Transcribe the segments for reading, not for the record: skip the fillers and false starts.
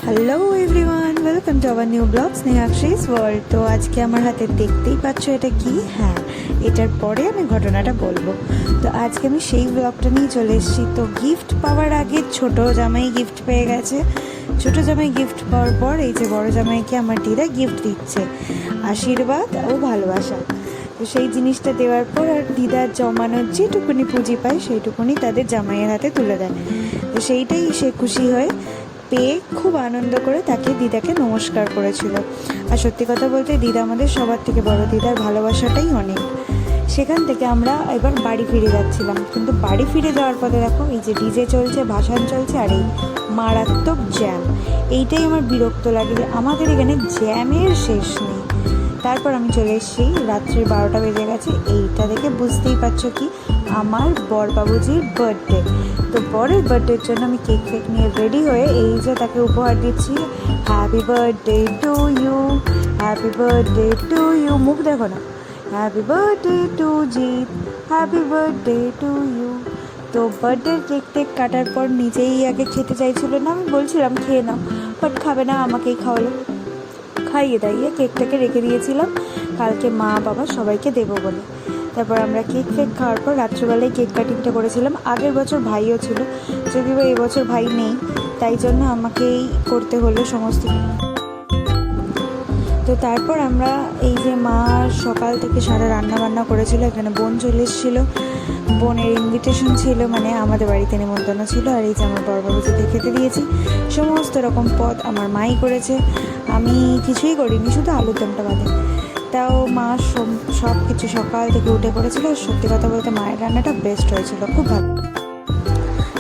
Hello everyone, welcome to our new blog Snehashri's world. তো আজকে আমার হাতে দেখতেই পাচ্ছ এটা কি। হ্যাঁ, এটার পরে আমি ঘটনাটা বলবো। তো আজকে আমি সেই ব্লগটা নিয়ে চলে এসেছি। তো গিফট পাওয়ার আগে ছোট জামাই গিফট পেয়ে গেছে। ছোট জামাই গিফট পাওয়ার পর এই যে বড় জামাইকে আমার দিদা গিফট দিচ্ছে, আশীর্বাদ ও ভালোবাসা। তো সেই জিনিসটা দেওয়ার পর আর দিদার জমানোর যেটুকুনি পুঁজি পায় সেইটুকুনি তাদের জামাইয়ের হাতে তুলে দেয়। তো সেইটাই সে খুশি হয়ে পেয়ে খুব আনন্দ করে তাকে দিদাকে নমস্কার করেছিল। আর সত্যি কথা বলতে দিদা আমাদের সবার থেকে বড়, দিদার ভালোবাসাটাই অনেক। সেখান থেকে আমরা এবার বাড়ি ফিরে যাচ্ছিলাম, কিন্তু বাড়ি ফিরে যাওয়ার পথে দেখো এই যে ডিজে চলছে, ভাসান চলছে, আর এই মারাত্মক জ্যাম। এইটাই আমার বিরক্ত লাগে যে আমাদের এখানে জ্যামের শেষ নেই। তারপর আমি চলে এসেছি, রাত্রি 12টা বেজে গেছে। এইটা দেখে বুঝতেই পারছো কি আমার বরবাবুজির বার্থডে। তো বরের বার্থডের জন্য আমি কেক নিয়ে রেডি হয়ে এই যে তাকে উপহার দিচ্ছি। Happy birthday to you, happy birthday to you. মুখ দেখো না, happy birthday to Jeet, happy birthday to you. তো বার্থডের কেক কাটার পর নিজেই আগে খেতে চাইছিল না, আমি বলছিলাম খেয়ে নাও, বাট খাবে না, আমাকেই খাওয়ালো। খাইয়ে দাইয়ে কেকটাকে রেখে দিয়েছিলাম কালকে মা বাবা সবাইকে দেবো বলে। তারপর আমরা কেক খাওয়ার পর রাত্রিবেলায় কেক কাটিংটা করেছিলাম। আগের বছর ভাইও ছিল, যদিও এবছর ভাই নেই, তাই জন্য আমাকেই করতে হলো সমস্ত। তো তারপর আমরা এই যে মা সকাল থেকে সারা রান্না বান্না করেছিল, এখানে বোন চলে এসেছিলো, বোনের ইনভিটেশন ছিল, মানে আমাদের বাড়িতে নিমন্ত্রণ ছিল। আর এই যে আমার বরবাবুজিকে খেতে দিয়েছি। সমস্ত রকম পদ আমার মাই করেছে, আমি কিছুই করিনি, শুধু আলুর দমটা বাদে। তাও মা সব কিছু সকাল থেকে উঠে করেছিল। সত্যি কথা বলতে মায়ের রান্নাটা বেস্ট হয়েছিল, খুব ভালো।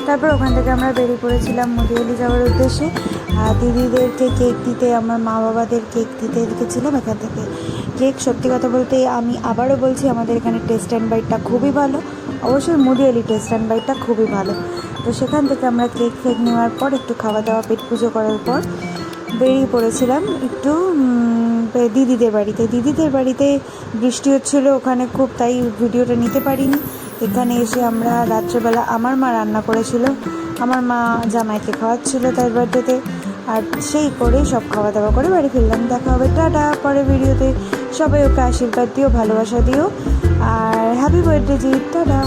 তারপর ওখান থেকে আমরা বেরিয়ে পড়েছিলাম মদিয়ালি যাওয়ার উদ্দেশ্যে। আর দিদিদেরকে কেক দিতে, আমার মা বাবাদের কেক দিতে রেখেছিলাম এখান থেকে কেক। সত্যি কথা বলতে আমি আবারও বলছি, আমাদের এখানে টেস্ট অ্যান্ড বাইটটা খুবই ভালো। অবশ্যই মদিয়ালি টেস্ট অ্যান্ড বাইটটা খুবই ভালো। তো সেখান থেকে আমরা কেক নেওয়ার পর একটু খাওয়া দাওয়া, পেট পুজো করার পর বেরিয়ে পড়েছিলাম একটু দিদিদের বাড়িতে। দিদিদের বাড়িতে বৃষ্টি হচ্ছিলো ওখানে খুব, তাই ভিডিওটা নিতে পারিনি। এখানে এসে আমরা রাত্রেবেলা আমার মা রান্না করেছিল, আমার মা জামাইকে খাওয়াচ্ছিল তার বার্থডেতে। আর সেই করে সব খাওয়া দাওয়া করে বাড়ি ফিরলাম। দেখা হবে টাটা পরের ভিডিওতে। সবাই ওকে আশীর্বাদ দিও, ভালোবাসা দিও, আর হ্যাপি বার্থডে জি, টাটা।